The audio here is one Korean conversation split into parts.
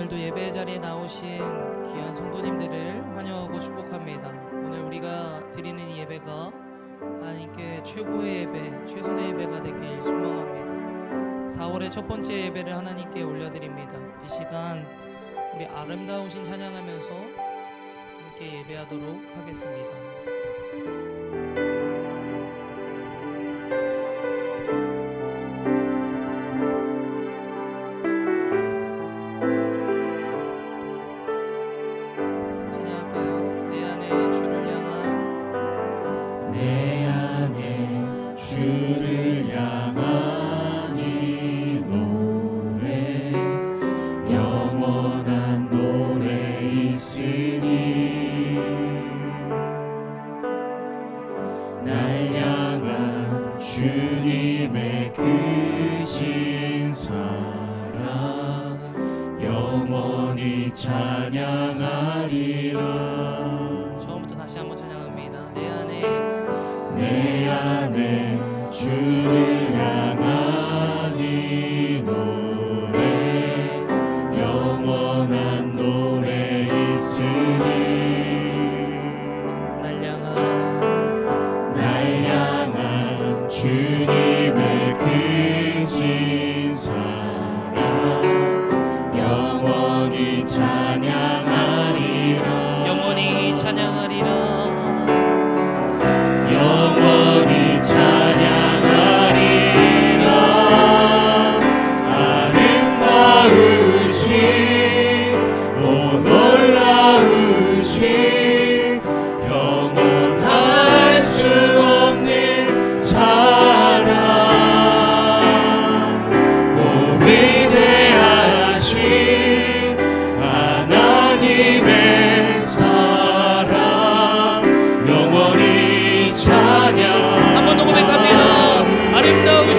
오늘도 예배 자리에 나오신 귀한 성도님들을 환영하고 축복합니다. 오늘 우리가 드리는 이 예배가 하나님께 최고의 예배, 최선의 예배가 되길 소망합니다. 4월의 첫 번째 예배를 하나님께 올려드립니다. 이 시간 우리 아름다우신 찬양하면서 함께 예배하도록 하겠습니다. 주님의 크신 사랑 영원히 찬양하리라. 처음부터 다시 한번 찬양합니다. 내 안에 주를 향한 이 노래 영원한 노래 있으니 주님의 크신 사랑 영원히 찬양하리라. 영원히 찬양하리라. 영원히 찬양하리라. 아름다우신 오 놀라우신 영원할 수 없는 사랑 오 위대하신 하나님의 사랑 영원히 찬양. 한 번 더 고백합니다. 아름다우신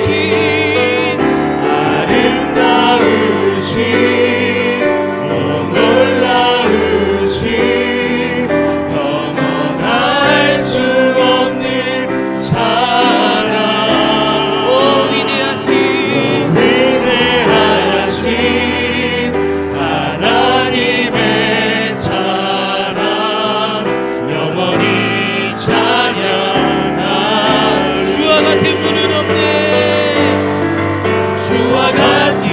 오 놀라우신 영원할 수 없는 사랑 오 위대하신 하나님의 사랑 영원히 찬양하. 주와 같은 분은 없네. 주와 같은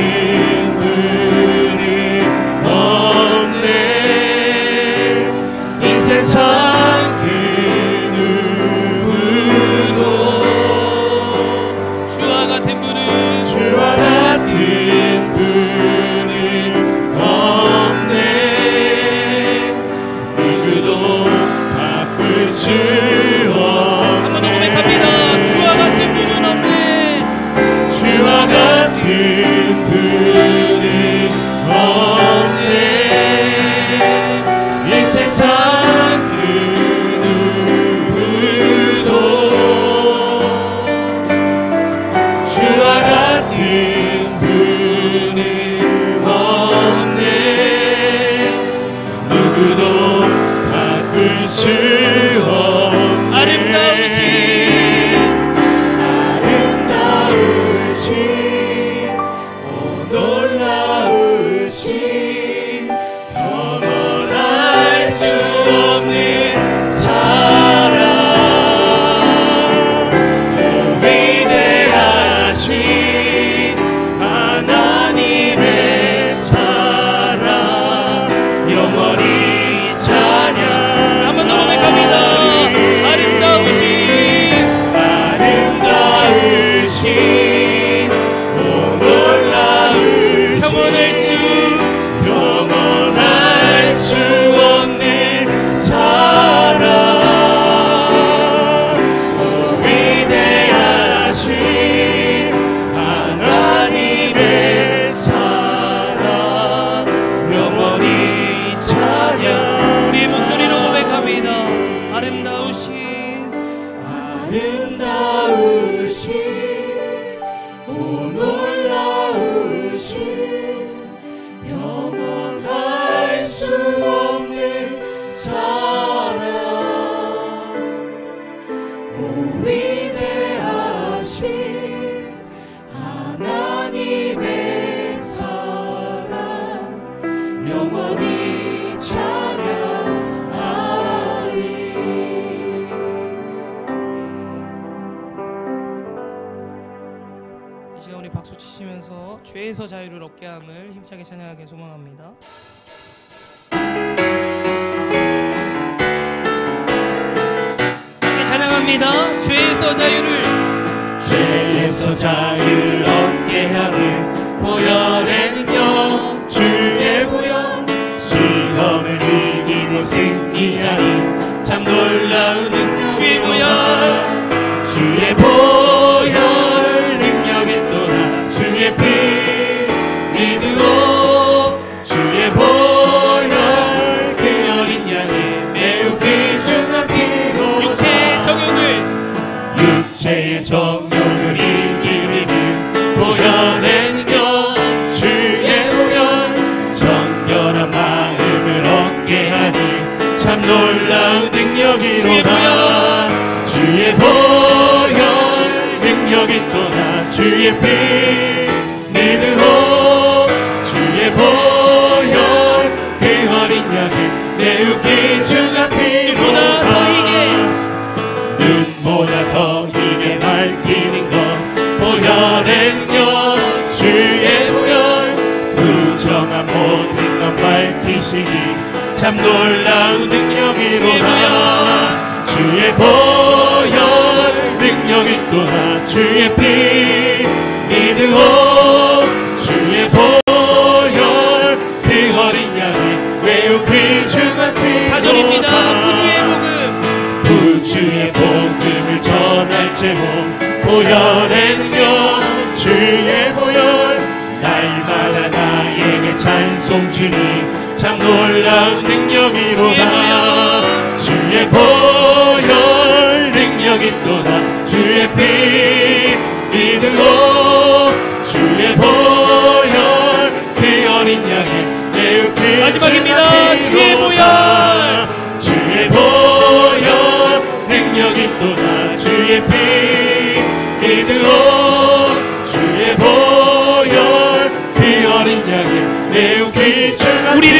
분은 없네. 이 세상 그 누구도 주와 같은 분은 없네. 누구도 바꿀 수 한 번 더 고백합니다. 주와 같은 분은 없네. 주와 같은 분은 없네. 이 세상 그 누구도 주와 같은 분은 없네. 누구도 바꿀 수 없네. 아름다우신 오 놀라우신 영원할 수 없는 사랑 오 위대하신 하나님의 사랑 영원히 찬양. 한 번 더 고백합니다. 아름다우신 오 놀라우신 영원할 수 없는 사랑 오 위대하신 하나님의 사랑 영원히 찬양. 우리 목소리로 고백합니다. 아름다우신 오 놀라우신 영원할 수 없는 사랑 오 위대하신 하나님의 사랑 우리 박수 치시면서 죄에서 자유를 얻게 함을 힘차게 찬양하길 소망합니다. 함께 찬양합니다. 죄에서 자유를 얻게 함을 보혈에는요 주의 보혈 시험을 이기고 승리하니 참 놀라운 능력 주의 보혈 능력이 또나 주의 피 믿으오 주의 보혈 그 어린 양의 매우 귀중한 피로 육체의 정욕을 이기리니 보혈에는요 주의 보혈 정결한 마음을 얻게 하니 참 놀라운 능력이로다 주의 보혈 능력이 또나 주의 피 믿으오 주의 보혈 그 어린 양의 매우 귀중한 피로다 눈보다 더 이게 밝히는 것 보혈에는요 주의 보혈 부정한 모든 것 밝히시니 참 놀라운 능력이로다 주의 보혈 능력이 또나 주의 피 믿으오 주의 보혈 그 어린 양의 매우 귀중한 피 사절입니다. 구주의 복음을 전할 제목 보혈에는요 주의 보혈 날마다 나에게 찬송 주니 참 놀라운 능력이로다 주의 보혈 능력이 또나 주의 피 믿으오 주의 보혈 그 어린 양의 매우 귀중한 마지막입니다. 주의 보혈 주의 보혈 능력이 또나 주의 피 믿으오 주의 보혈 그 어린 양의 매우 귀중한 우리를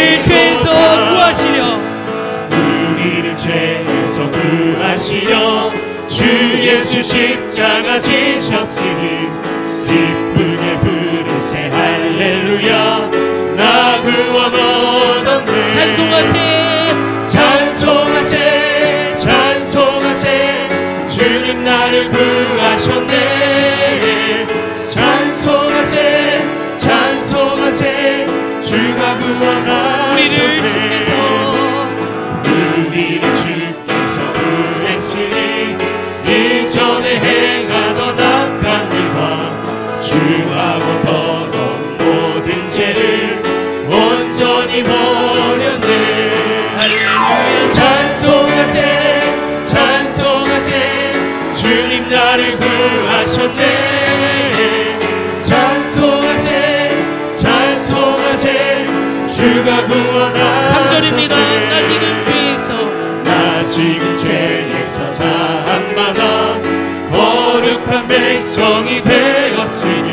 죄에서 구하시려 주 예수 십자가 지셨으니 기쁘게 부르세 할렐루야 나 구원 얻었네 찬송하세 주님 나를 구하셨네 찬송하세 주가 구원하셨네 우리를 주께서 구했으니 이전에 행하던 악한 일과 주하고 더러운 모든 죄를 온전히 버렸네 할렐루야 찬송하세 주님 나를 구하셨네 찬송하세 주가 구원하셨네 3절입니다. 나 지금 죄에서 사함받아 거룩한 백성이 되었으니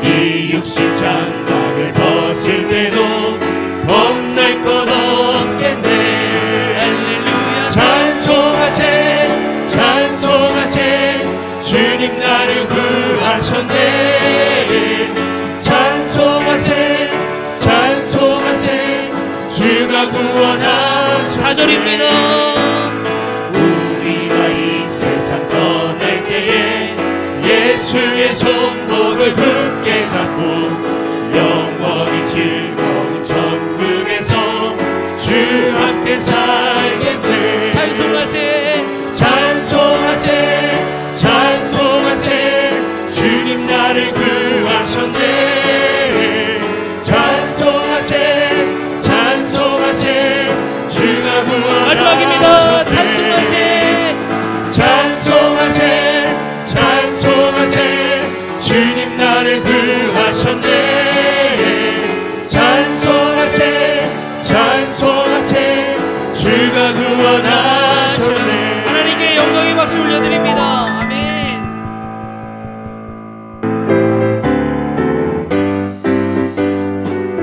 이 육신 장막을 벗을 때도 겁날 것 없겠네 할렐루야 찬송하세 주님 나를 구하셨네 찬송하세 주가 구원하셨네 4절입니다. 우리가 이 세상 떠날 때에 예수의 손목을 굳게 잡고 영원히 즐거운 천국에서 주 함께 살겠네 찬송하세 주님 나를 구하셨네 찬송하세 주가 구원하셨네 마지막입니다. 찬송하세 주님 나를 구하셨네 찬송하세 주가 구원하셨네 하나님께 영광의 박수 올려드립니다. 아멘.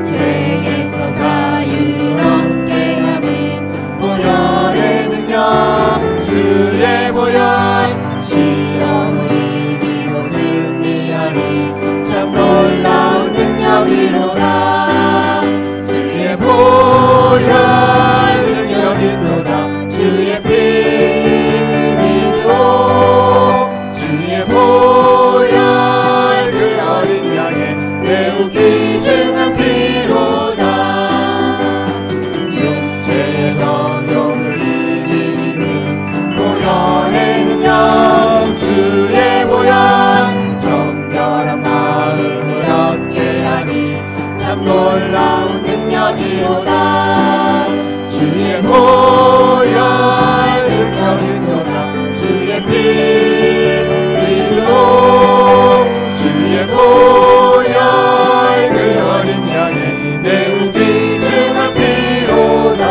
죄에서 자유를 얻게 하는 보혈에는요 주의 보혈 시험을 이기고 승리하니 주의 피 이루어 주의 보혈 그 어린 양의 매우 귀중한 피로다.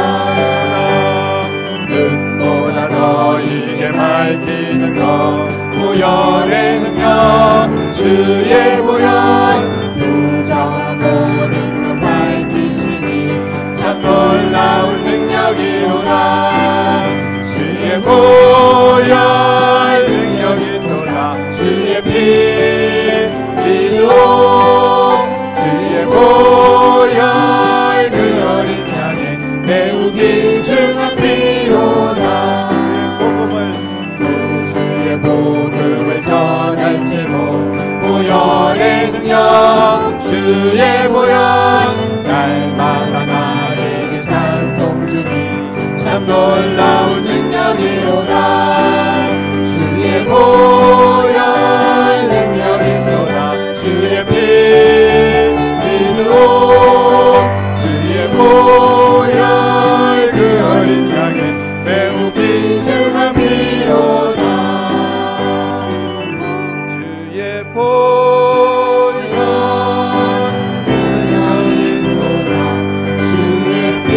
눈보다 더 이게 말뛰는 것 보혈의 능력 주의 보혈 부정한 모든 것 밝히시니 참 놀라운 능력이로다. 주의 보혈 능력이 돌아 주의 피 믿어 주의 보혈 그 어린 양의 매우 귀중한 피로다. 그 주의 복음을 전할지고 보혈의 능력 주의 보혈 날마다 나에게 찬송 주니 참 놀라운 능력이로다. 주의 보혈 능력이로다. 주의 피 믿어 주의 보혈 그 어린 양의 매우 귀중한 피로다. 주의 보혈 능력이로다. 주의 피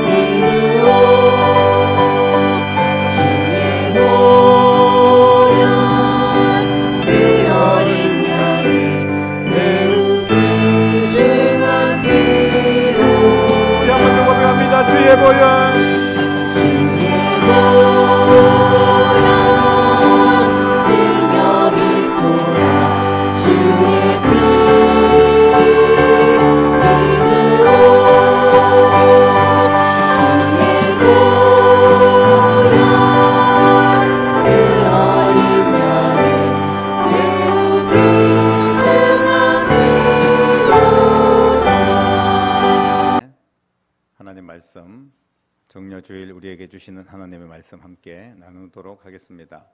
믿어 주의 보혈 그 어린 양의 매우 귀중한 피로다. 한 번 더 고백합니다. 주의 보혈 주의 보혈 능력이 돌아 주의 피 믿어 주의 보혈 그 어린 양의 매우 귀중한 피로다. 하나님 말씀 정려주일 우리에게 주시는 하나님의 말씀 함께 나누도록 하겠습니다.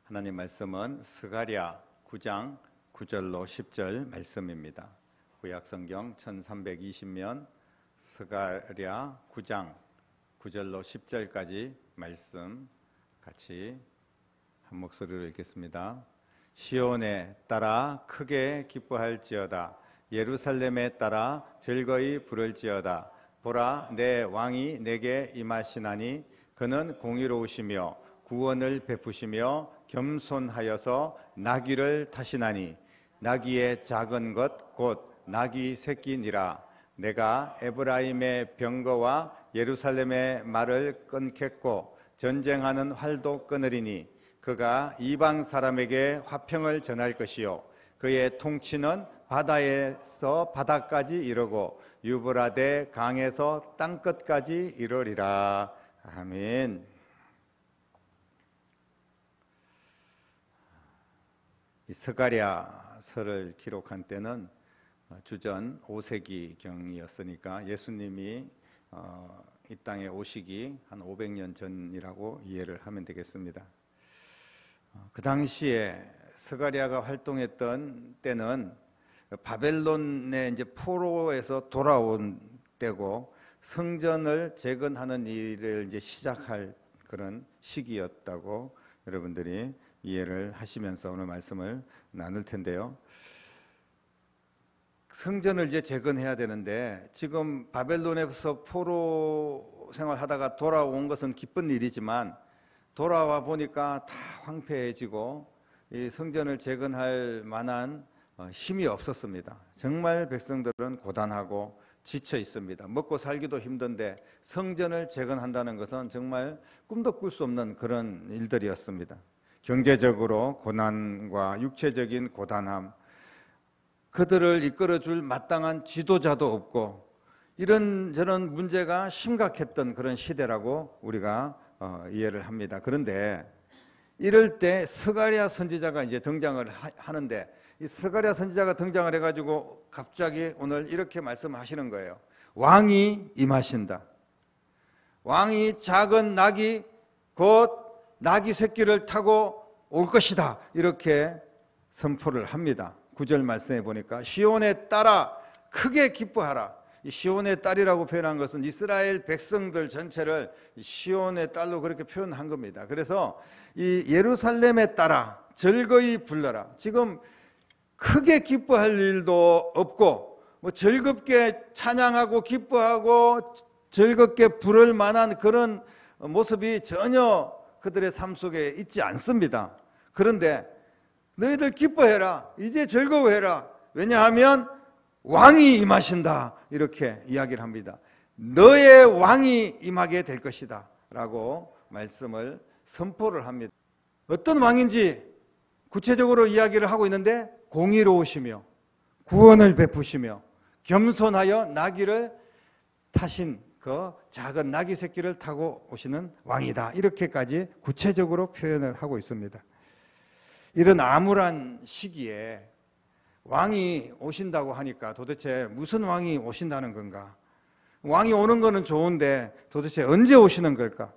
하나님 말씀은 스가랴 9장 9절로 10절 말씀입니다. 구약성경 1320면 스가랴 9장 9절로 10절까지 말씀 같이 한 목소리로 읽겠습니다. 시온에 따라 크게 기뻐할지어다. 예루살렘에 따라 즐거이 부를지어다. 보라, 내 왕이 내게 임하시나니 그는 공의로우시며 구원을 베푸시며 겸손하여서 나귀를 타시나니 나귀의 작은 것 곧 나귀 새끼니라. 내가 에브라임의 병거와 예루살렘의 말을 끊겠고 전쟁하는 활도 끊으리니 그가 이방 사람에게 화평을 전할 것이요 그의 통치는 바다에서 바다까지 이르고 유브라데 강에서 땅끝까지 이르리라. 아멘. 이 스가랴서를 기록한 때는 주전 5세기경이었으니까 예수님이 이 땅에 오시기 한 500년 전이라고 이해를 하면 되겠습니다. 그 당시에 스가랴가 활동했던 때는 바벨론의 이제 포로에서 돌아온 때고 성전을 재건하는 일을 이제 시작할 그런 시기였다고 여러분들이 이해를 하시면서 오늘 말씀을 나눌 텐데요. 성전을 이제 재건해야 되는데 지금 바벨론에서 포로 생활하다가 돌아온 것은 기쁜 일이지만 돌아와 보니까 다 황폐해지고 이 성전을 재건할 만한 힘이 없었습니다. 정말 백성들은 고단하고 지쳐 있습니다. 먹고 살기도 힘든데 성전을 재건한다는 것은 정말 꿈도 꿀 수 없는 그런 일들이었습니다. 경제적으로 고난과 육체적인 고단함, 그들을 이끌어줄 마땅한 지도자도 없고 이런저런 문제가 심각했던 그런 시대라고 우리가 이해를 합니다. 그런데 이럴 때 스가랴 선지자가 이제 등장을 하는데 이 스가랴 선지자가 등장을 해가지고 갑자기 오늘 이렇게 말씀하시는 거예요. 왕이 임하신다. 왕이 작은 나귀 곧 나귀 새끼를 타고 올 것이다. 이렇게 선포를 합니다. 9절 말씀해 보니까 시온에 따라 크게 기뻐하라. 이 시온의 딸이라고 표현한 것은 이스라엘 백성들 전체를 시온의 딸로 그렇게 표현한 겁니다. 그래서 이 예루살렘의 딸아 즐거이 불러라. 지금 크게 기뻐할 일도 없고 뭐 즐겁게 찬양하고 기뻐하고 즐겁게 부를 만한 그런 모습이 전혀 그들의 삶 속에 있지 않습니다. 그런데 너희들 기뻐해라. 이제 즐거워해라. 왜냐하면 왕이 임하신다. 이렇게 이야기를 합니다. 너의 왕이 임하게 될 것이다 라고 말씀을 선포를 합니다. 어떤 왕인지 구체적으로 이야기를 하고 있는데 공의로우시며 구원을 베푸시며 겸손하여 나귀를 타신 그 작은 나귀 새끼를 타고 오시는 왕이다. 이렇게까지 구체적으로 표현을 하고 있습니다. 이런 암울한 시기에 왕이 오신다고 하니까 도대체 무슨 왕이 오신다는 건가? 왕이 오는 거는 좋은데 도대체 언제 오시는 걸까?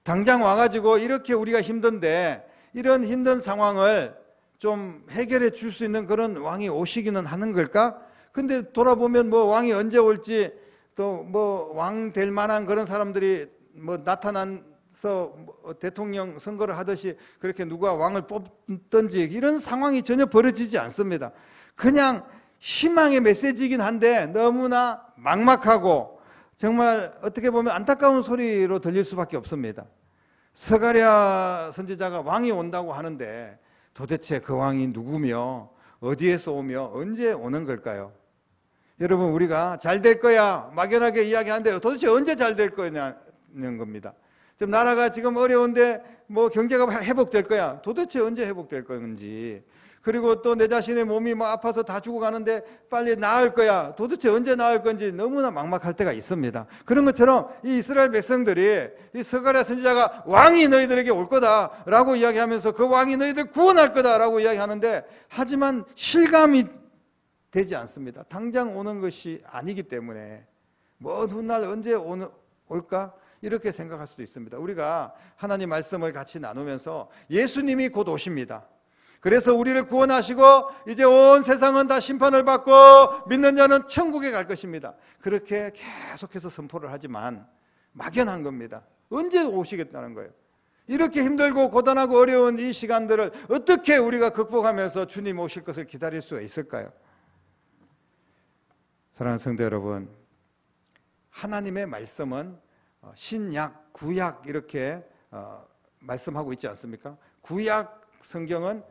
당장 와가지고 이렇게 우리가 힘든데 이런 힘든 상황을 좀 해결해 줄 수 있는 그런 왕이 오시기는 하는 걸까? 근데 돌아보면 뭐 왕이 언제 올지 또 뭐 왕 될 만한 그런 사람들이 뭐 나타나서 대통령 선거를 하듯이 그렇게 누가 왕을 뽑든지 이런 상황이 전혀 벌어지지 않습니다. 그냥 희망의 메시지이긴 한데 너무나 막막하고 정말 어떻게 보면 안타까운 소리로 들릴 수밖에 없습니다. 스가랴 선지자가 왕이 온다고 하는데 도대체 그 왕이 누구며 어디에서 오며 언제 오는 걸까요? 여러분, 우리가 잘 될 거야 막연하게 이야기하는데 도대체 언제 잘 될 거냐는 겁니다. 지금 나라가 지금 어려운데 뭐 경제가 회복될 거야. 도대체 언제 회복될 건지. 그리고 또 내 자신의 몸이 뭐 아파서 다 죽어가는데 빨리 나을 거야. 도대체 언제 나을 건지 너무나 막막할 때가 있습니다. 그런 것처럼 이 이스라엘 백성들이 이 스가랴 선지자가 왕이 너희들에게 올 거다라고 이야기하면서 그 왕이 너희들 구원할 거다라고 이야기하는데 하지만 실감이 되지 않습니다. 당장 오는 것이 아니기 때문에 먼 훗날 언제 올까? 이렇게 생각할 수도 있습니다. 우리가 하나님 말씀을 같이 나누면서 예수님이 곧 오십니다. 그래서 우리를 구원하시고 이제 온 세상은 다 심판을 받고 믿는 자는 천국에 갈 것입니다. 그렇게 계속해서 선포를 하지만 막연한 겁니다. 언제 오시겠다는 거예요. 이렇게 힘들고 고단하고 어려운 이 시간들을 어떻게 우리가 극복하면서 주님 오실 것을 기다릴 수가 있을까요? 사랑하는 성도 여러분, 하나님의 말씀은 신약, 구약 이렇게 말씀하고 있지 않습니까? 구약 성경은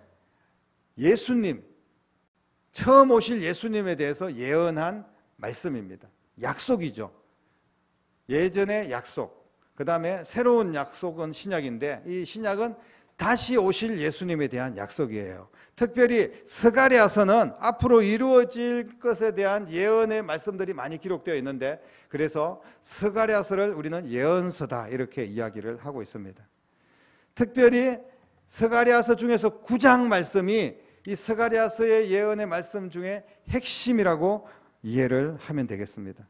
예수님, 처음 오실 예수님에 대해서 예언한 말씀입니다. 약속이죠. 예전의 약속, 그 다음에 새로운 약속은 신약인데 이 신약은 다시 오실 예수님에 대한 약속이에요. 특별히 스가랴서는 앞으로 이루어질 것에 대한 예언의 말씀들이 많이 기록되어 있는데 그래서 스가랴서를 우리는 예언서다 이렇게 이야기를 하고 있습니다. 특별히 스가랴서 중에서 9장 말씀이 이 스가랴서의 예언의 말씀 중에 핵심이라고 이해를 하면 되겠습니다.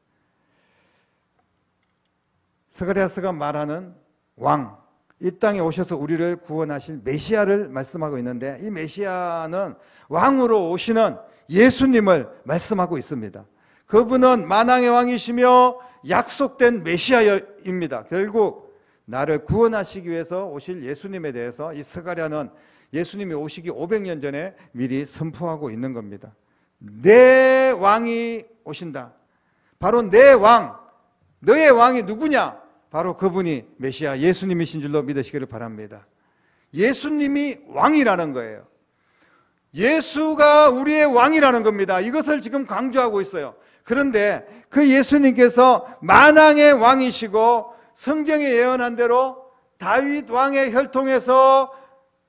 스가랴서가 말하는 왕, 이 땅에 오셔서 우리를 구원하실 메시아를 말씀하고 있는데 이 메시아는 왕으로 오시는 예수님을 말씀하고 있습니다. 그분은 만왕의 왕이시며 약속된 메시아입니다. 결국 나를 구원하시기 위해서 오실 예수님에 대해서 이 스가랴는 예수님이 오시기 500년 전에 미리 선포하고 있는 겁니다. 내 왕이 오신다. 바로 내 왕, 너의 왕이 누구냐? 바로 그분이 메시아 예수님이신 줄로 믿으시기를 바랍니다. 예수님이 왕이라는 거예요. 예수가 우리의 왕이라는 겁니다. 이것을 지금 강조하고 있어요. 그런데 그 예수님께서 만왕의 왕이시고 성경에 예언한 대로 다윗 왕의 혈통에서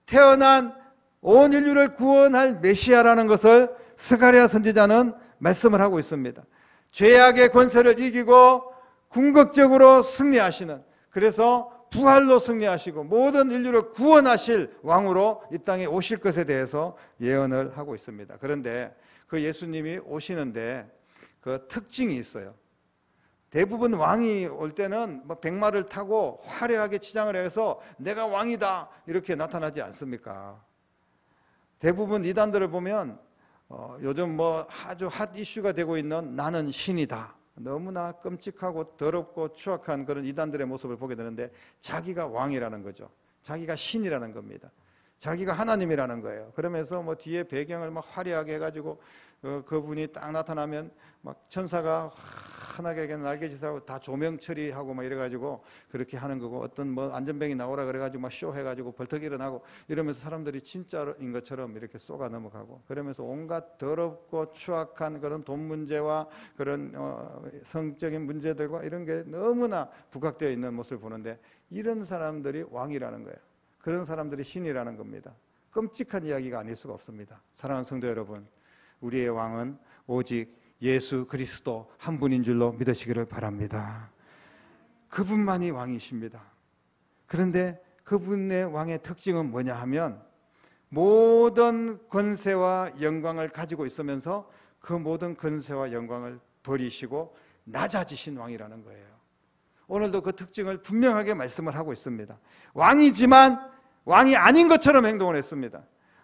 태어난 온 인류를 구원할 메시아라는 것을 스가랴 선지자는 말씀을 하고 있습니다. 죄악의 권세를 이기고 궁극적으로 승리하시는, 그래서 부활로 승리하시고 모든 인류를 구원하실 왕으로 이 땅에 오실 것에 대해서 예언을 하고 있습니다. 그런데 그 예수님이 오시는데 그 특징이 있어요. 대부분 왕이 올 때는 뭐 백마를 타고 화려하게 치장을 해서 내가 왕이다 이렇게 나타나지 않습니까? 대부분 이단들을 보면 요즘 뭐 아주 핫 이슈가 되고 있는 나는 신이다 너무나 끔찍하고 더럽고 추악한 그런 이단들의 모습을 보게 되는데 자기가 왕이라는 거죠. 자기가 신이라는 겁니다. 자기가 하나님이라는 거예요. 그러면서 뭐 뒤에 배경을 막 화려하게 해가지고 그분이 딱 나타나면 막 천사가 환하게 날개짓을 하고 다 조명 처리하고 막 이래가지고 그렇게 하는 거고, 어떤 뭐 안전병이 나오라 그래가지고 막 쇼 해가지고 벌떡 일어나고 이러면서 사람들이 진짜인 것처럼 이렇게 쏘가 넘어가고, 그러면서 온갖 더럽고 추악한 그런 돈 문제와 그런 성적인 문제들과 이런 게 너무나 부각되어 있는 모습을 보는데, 이런 사람들이 왕이라는 거예요. 그런 사람들이 신이라는 겁니다. 끔찍한 이야기가 아닐 수가 없습니다. 사랑하는 성도 여러분, 우리의 왕은 오직 예수 그리스도 한 분인 줄로 믿으시기를 바랍니다. 그분만이 왕이십니다. 그런데 그분의 왕의 특징은 뭐냐 하면, 모든 권세와 영광을 가지고 있으면서 그 모든 권세와 영광을 버리시고 낮아지신 왕이라는 거예요. 오늘도 그 특징을 분명하게 말씀을 하고 있습니다. 왕이지만 왕이 아닌 것처럼 행동을 했습니다.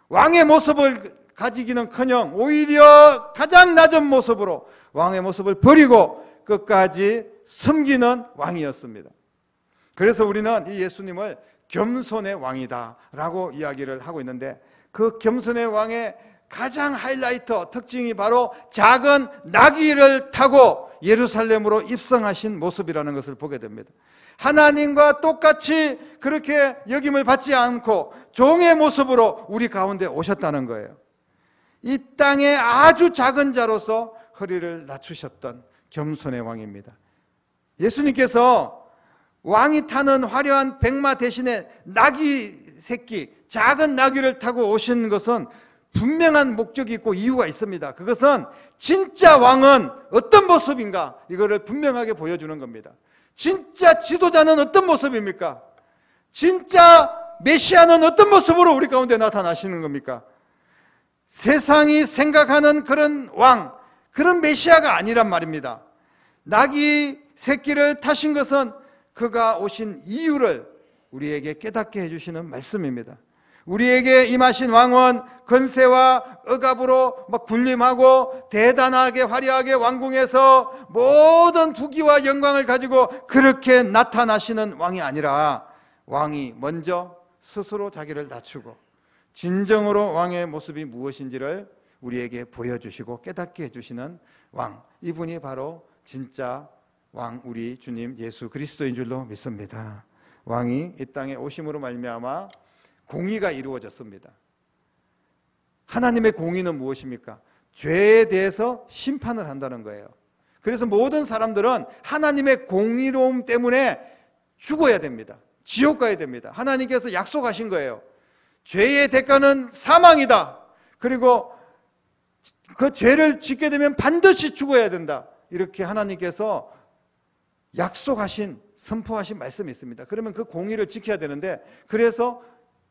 왕의 모습을 가지기는커녕 오히려 가장 낮은 모습으로 왕의 모습을 버리고 끝까지 섬기는 왕이었습니다. 그래서 우리는 이 예수님을 겸손의 왕이다라고 이야기를 하고 있는데, 그 겸손의 왕의 가장 하이라이터 특징이 바로 작은 나귀를 타고 예루살렘으로 입성하신 모습이라는 것을 보게 됩니다. 하나님과 똑같이 그렇게 여김을 받지 않고 종의 모습으로 우리 가운데 오셨다는 거예요. 이 땅에 아주 작은 자로서 허리를 낮추셨던 겸손의 왕입니다. 예수님께서 왕이 타는 화려한 백마 대신에 나귀 새끼, 작은 나귀를 타고 오신 것은 분명한 목적이 있고 이유가 있습니다. 그것은 진짜 왕은 어떤 모습인가, 이거를 분명하게 보여주는 겁니다. 진짜 지도자는 어떤 모습입니까? 진짜 메시아는 어떤 모습으로 우리 가운데 나타나시는 겁니까? 세상이 생각하는 그런 왕, 그런 메시아가 아니란 말입니다. 나귀 새끼를 타신 것은 그가 오신 이유를 우리에게 깨닫게 해주시는 말씀입니다. 우리에게 임하신 왕은 권세와 억압으로 막 군림하고 대단하게 화려하게 왕궁에서 모든 부귀와 영광을 가지고 그렇게 나타나시는 왕이 아니라, 왕이 먼저 스스로 자기를 낮추고 진정으로 왕의 모습이 무엇인지를 우리에게 보여주시고 깨닫게 해주시는 왕, 이분이 바로 진짜 왕, 우리 주님 예수 그리스도인 줄로 믿습니다. 왕이 이 땅에 오심으로 말미암아 공의가 이루어졌습니다. 하나님의 공의는 무엇입니까? 죄에 대해서 심판을 한다는 거예요. 그래서 모든 사람들은 하나님의 공의로움 때문에 죽어야 됩니다. 지옥 가야 됩니다. 하나님께서 약속하신 거예요. 죄의 대가는 사망이다. 그리고 그 죄를 짓게 되면 반드시 죽어야 된다. 이렇게 하나님께서 약속하신, 선포하신 말씀이 있습니다. 그러면 그 공의를 지켜야 되는데, 그래서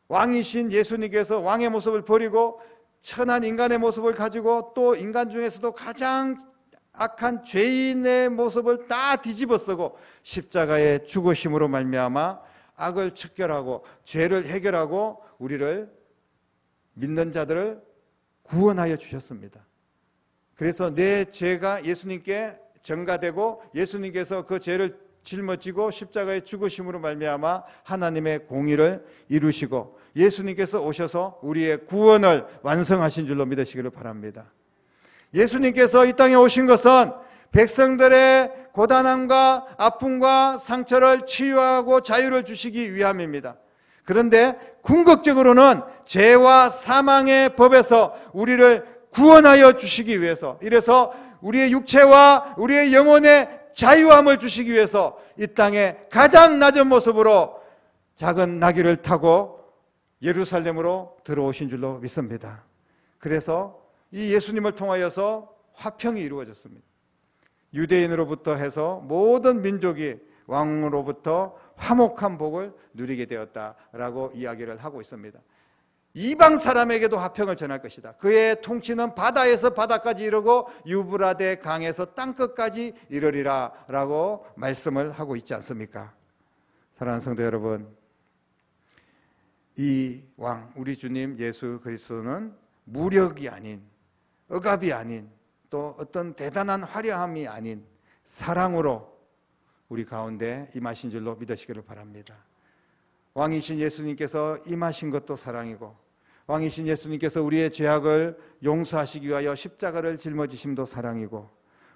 왕이신 예수님께서 왕의 모습을 버리고 천한 인간의 모습을 가지고 또 인간 중에서도 가장 악한 죄인의 모습을 다 뒤집어 쓰고 십자가의 죽으심으로 말미암아 악을 척결하고 죄를 해결하고 우리를 믿는 자들을 구원하여 주셨습니다. 그래서 내 죄가 예수님께 전가되고 예수님께서 그 죄를 짊어지고 십자가의 죽으심으로 말미암아 하나님의 공의를 이루시고 예수님께서 오셔서 우리의 구원을 완성하신 줄로 믿으시기를 바랍니다. 예수님께서 이 땅에 오신 것은 백성들의 고단함과 아픔과 상처를 치유하고 자유를 주시기 위함입니다. 그런데 궁극적으로는 죄와 사망의 법에서 우리를 구원하여 주시기 위해서, 이래서 우리의 육체와 우리의 영혼의 자유함을 주시기 위해서 이 땅에 가장 낮은 모습으로 작은 나귀를 타고 예루살렘으로 들어오신 줄로 믿습니다. 그래서 이 예수님을 통하여서 화평이 이루어졌습니다. 유대인으로부터 해서 모든 민족이 왕으로부터 화목한 복을 누리게 되었다라고 이야기를 하고 있습니다. 이방 사람에게도 화평을 전할 것이다. 그의 통치는 바다에서 바다까지 이르고 유브라데 강에서 땅끝까지 이르리라 라고 말씀을 하고 있지 않습니까? 사랑하는 성도 여러분, 이 왕, 우리 주님 예수 그리스도는 무력이 아닌, 억압이 아닌, 또 어떤 대단한 화려함이 아닌 사랑으로 우리 가운데 임하신 줄로 믿으시기를 바랍니다. 왕이신 예수님께서 임하신 것도 사랑이고 왕이신 예수님께서 우리의 죄악을 용서하시기 위하여 십자가를 짊어지심도 사랑이고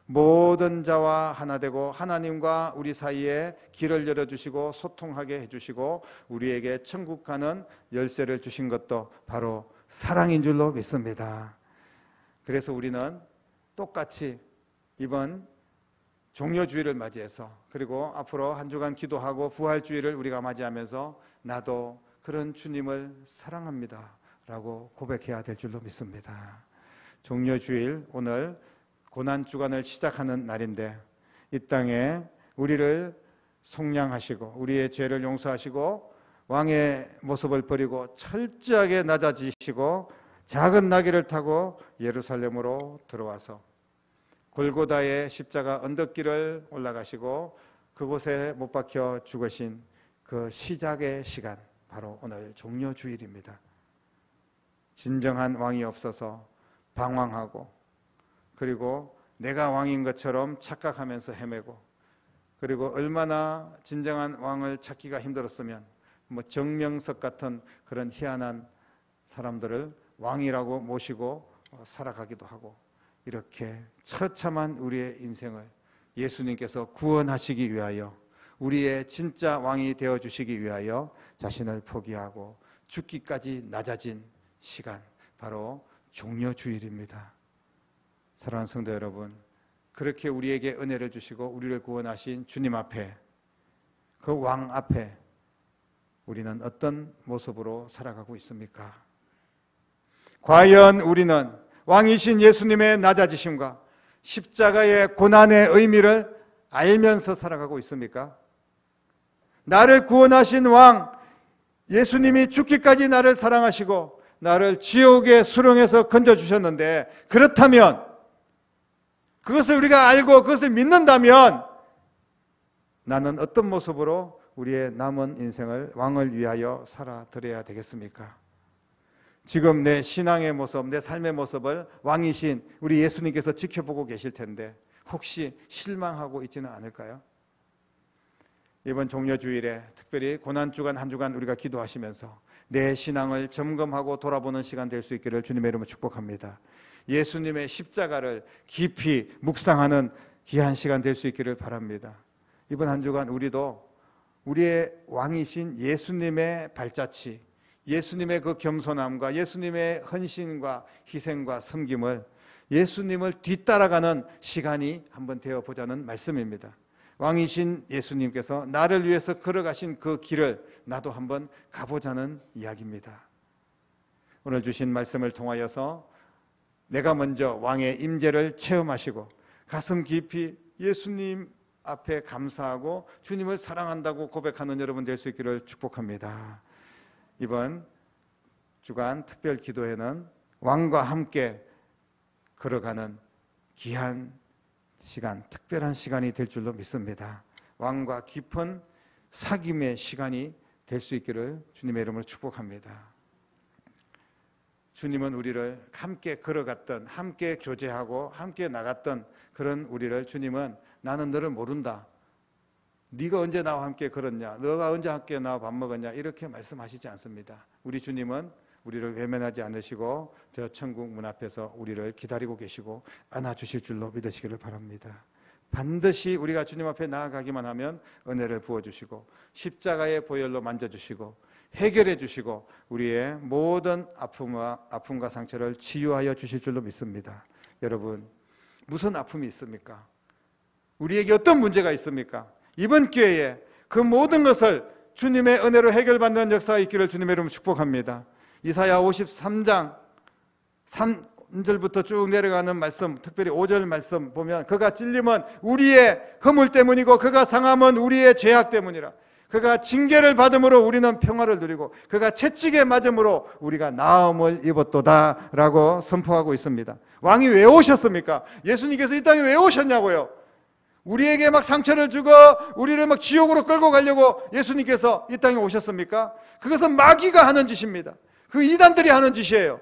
모든 자와 하나 되고 하나님과 우리 사이에 길을 열어주시고 소통하게 해주시고 우리에게 천국 가는 열쇠를 주신 것도 바로 사랑인 줄로 믿습니다. 그래서 우리는 똑같이 이번 종려주일을 맞이해서 그리고 앞으로 한 주간 기도하고 부활주일을 우리가 맞이하면서 나도 그런 주님을 사랑합니다 라고 고백해야 될 줄로 믿습니다. 종려주일 오늘 고난주간을 시작하는 날인데 이 땅에 우리를 속량하시고 우리의 죄를 용서하시고 왕의 모습을 버리고 철저하게 낮아지시고 작은 나귀를 타고 예루살렘으로 들어와서 골고다의 십자가 언덕길을 올라가시고 그곳에 못 박혀 죽으신 그 시작의 시간, 바로 오늘 종려주일입니다. 진정한 왕이 없어서 방황하고 그리고 내가 왕인 것처럼 착각하면서 헤매고 그리고 얼마나 진정한 왕을 찾기가 힘들었으면 정명석 같은 그런 희한한 사람들을 왕이라고 모시고 살아가기도 하고 이렇게 처참한 우리의 인생을 예수님께서 구원하시기 위하여 우리의 진짜 왕이 되어주시기 위하여 자신을 포기하고 죽기까지 낮아진 시간, 바로 종려주일입니다. 사랑하는 성도 여러분, 그렇게 우리에게 은혜를 주시고 우리를 구원하신 주님 앞에, 그 왕 앞에 우리는 어떤 모습으로 살아가고 있습니까? 과연 우리는 왕이신 예수님의 낮아지심과 십자가의 고난의 의미를 알면서 살아가고 있습니까? 나를 구원하신 왕 예수님이 죽기까지 나를 사랑하시고 나를 지옥의 수렁에서 건져주셨는데, 그렇다면 그것을 우리가 알고 그것을 믿는다면 나는 어떤 모습으로 우리의 남은 인생을 왕을 위하여 살아드려야 되겠습니까? 지금 내 신앙의 모습, 내 삶의 모습을 왕이신 우리 예수님께서 지켜보고 계실 텐데 혹시 실망하고 있지는 않을까요? 이번 종려주일에 특별히 고난주간 한 주간 우리가 기도하시면서 내 신앙을 점검하고 돌아보는 시간 될 수 있기를 주님의 이름으로 축복합니다. 예수님의 십자가를 깊이 묵상하는 귀한 시간 될 수 있기를 바랍니다. 이번 한 주간 우리도 우리의 왕이신 예수님의 발자취, 예수님의 그 겸손함과 예수님의 헌신과 희생과 섬김을, 예수님을 뒤따라가는 시간이 한번 되어보자는 말씀입니다. 왕이신 예수님께서 나를 위해서 걸어가신 그 길을 나도 한번 가보자는 이야기입니다. 오늘 주신 말씀을 통하여서 내가 먼저 왕의 임재를 체험하시고 가슴 깊이 예수님 앞에 감사하고 주님을 사랑한다고 고백하는 여러분 될 수 있기를 축복합니다. 이번 주간 특별 기도회는 왕과 함께 걸어가는 귀한 시간, 특별한 시간이 될 줄로 믿습니다. 왕과 깊은 사귐의 시간이 될 수 있기를 주님의 이름으로 축복합니다. 주님은 우리를 함께 걸어갔던, 함께 교제하고 함께 나갔던 그런 우리를, 주님은 나는 너를 모른다, 네가 언제 나와 함께 걸었냐, 너가 언제 함께 나와 밥 먹었냐, 이렇게 말씀하시지 않습니다. 우리 주님은 우리를 외면하지 않으시고 저 천국 문 앞에서 우리를 기다리고 계시고 안아주실 줄로 믿으시기를 바랍니다. 반드시 우리가 주님 앞에 나아가기만 하면 은혜를 부어주시고 십자가의 보혈로 만져주시고 해결해 주시고 우리의 모든 아픔과 상처를 치유하여 주실 줄로 믿습니다. 여러분, 무슨 아픔이 있습니까? 우리에게 어떤 문제가 있습니까? 이번 기회에 그 모든 것을 주님의 은혜로 해결받는 역사가 있기를 주님의 이름으로 축복합니다. 이사야 53장 3절부터 쭉 내려가는 말씀, 특별히 5절 말씀 보면 그가 찔림은 우리의 허물 때문이고 그가 상함은 우리의 죄악 때문이라. 그가 징계를 받음으로 우리는 평화를 누리고 그가 채찍에 맞음으로 우리가 나음을 입었도다 라고 선포하고 있습니다. 왕이 왜 오셨습니까? 예수님께서 이 땅에 왜 오셨냐고요? 우리에게 막 상처를 주고 우리를 막 지옥으로 끌고 가려고 예수님께서 이 땅에 오셨습니까? 그것은 마귀가 하는 짓입니다. 그 이단들이 하는 짓이에요.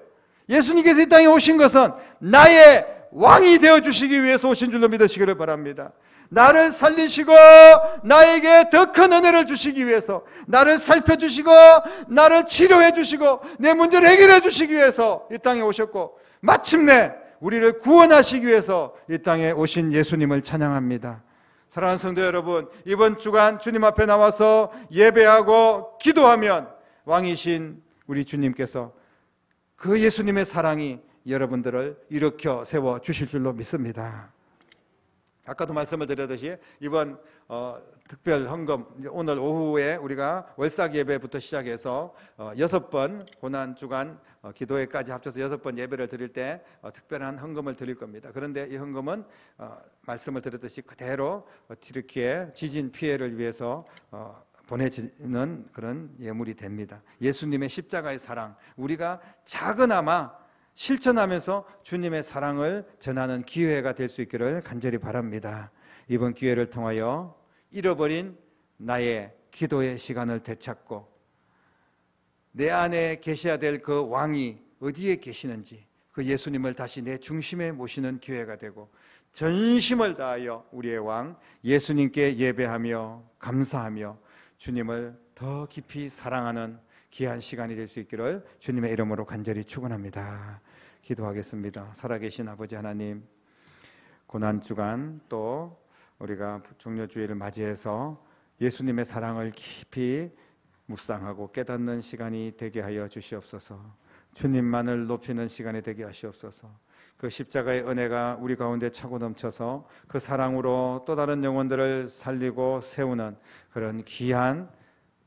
예수님께서 이 땅에 오신 것은 나의 왕이 되어주시기 위해서 오신 줄로 믿으시기를 바랍니다. 나를 살리시고 나에게 더 큰 은혜를 주시기 위해서, 나를 살펴주시고 나를 치료해 주시고 내 문제를 해결해 주시기 위해서 이 땅에 오셨고, 마침내 우리를 구원하시기 위해서 이 땅에 오신 예수님을 찬양합니다. 사랑하는 성도 여러분, 이번 주간 주님 앞에 나와서 예배하고 기도하면 왕이신 우리 주님께서 그 예수님의 사랑이 여러분들을 일으켜 세워 주실 줄로 믿습니다. 아까도 말씀을 드렸듯이 이번 특별 헌금, 오늘 오후에 우리가 월삭 예배부터 시작해서 6번 고난주간 기도회까지 합쳐서 6번 예배를 드릴 때 특별한 헌금을 드릴 겁니다. 그런데 이 헌금은 말씀을 드렸듯이 그대로 튀르키예 지진 피해를 위해서 보내지는 그런 예물이 됩니다. 예수님의 십자가의 사랑, 우리가 작은아마 실천하면서 주님의 사랑을 전하는 기회가 될 수 있기를 간절히 바랍니다. 이번 기회를 통하여 잃어버린 나의 기도의 시간을 되찾고 내 안에 계셔야 될 그 왕이 어디에 계시는지 그 예수님을 다시 내 중심에 모시는 기회가 되고, 전심을 다하여 우리의 왕 예수님께 예배하며 감사하며 주님을 더 깊이 사랑하는 귀한 시간이 될 수 있기를 주님의 이름으로 간절히 축원합니다. 기도하겠습니다. 살아계신 아버지 하나님, 고난주간 또 우리가 종려주의를 맞이해서 예수님의 사랑을 깊이 묵상하고 깨닫는 시간이 되게 하여 주시옵소서. 주님만을 높이는 시간이 되게 하시옵소서. 그 십자가의 은혜가 우리 가운데 차고 넘쳐서 그 사랑으로 또 다른 영혼들을 살리고 세우는 그런 귀한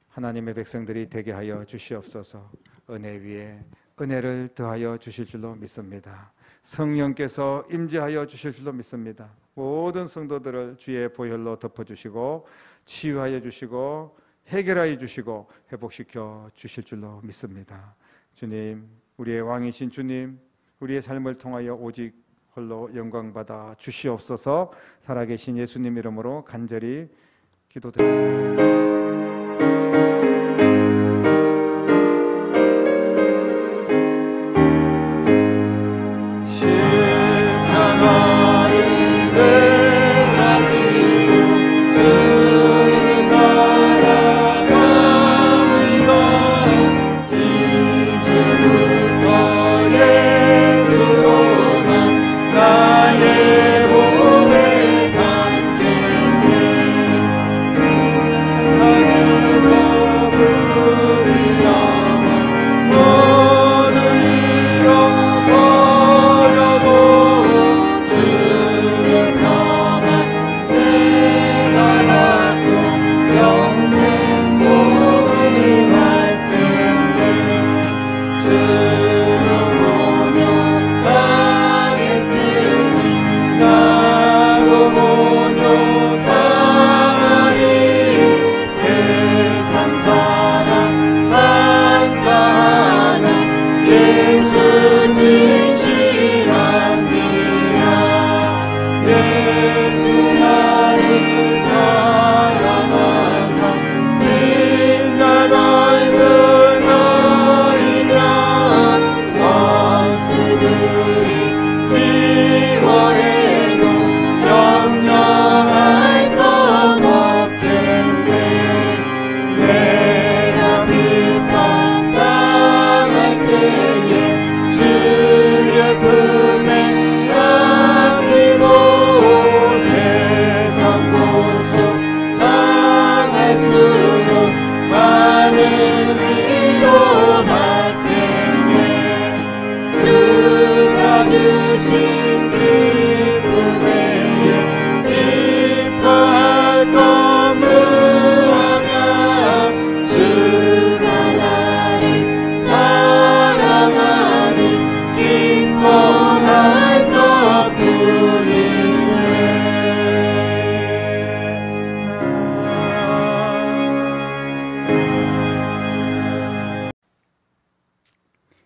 하나님의 백성들이 되게 하여 주시옵소서. 은혜 위에 은혜를 더하여 주실 줄로 믿습니다. 성령께서 임재하여 주실 줄로 믿습니다. 모든 성도들을 주의 보혈로 덮어주시고 치유하여 주시고 해결하여 주시고 회복시켜 주실 줄로 믿습니다. 주님, 우리의 왕이신 주님, 우리의 삶을 통하여 오직 홀로 영광받아 주시옵소서. 살아계신 예수님 이름으로 간절히 기도드립니다.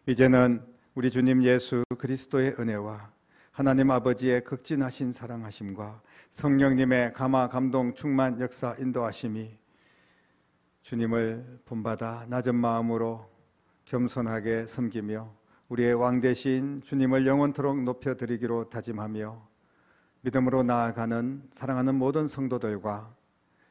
이제는 우리 주님 예수 그리스도의 은혜와 하나님 아버지의 극진하신 사랑하심과 성령님의 감화 감동 충만 역사 인도하심이 주님을 본받아 낮은 마음으로 겸손하게 섬기며 우리의 왕 되신 주님을 영원토록 높여드리기로 다짐하며 믿음으로 나아가는 사랑하는 모든 성도들과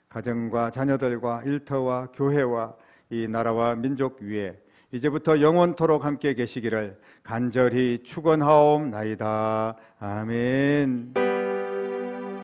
가정과 자녀들과 일터와 교회와 이 나라와 민족 위에 이제부터 영원토록 함께 계시기를 간절히 축원하옵나이다. 아멘.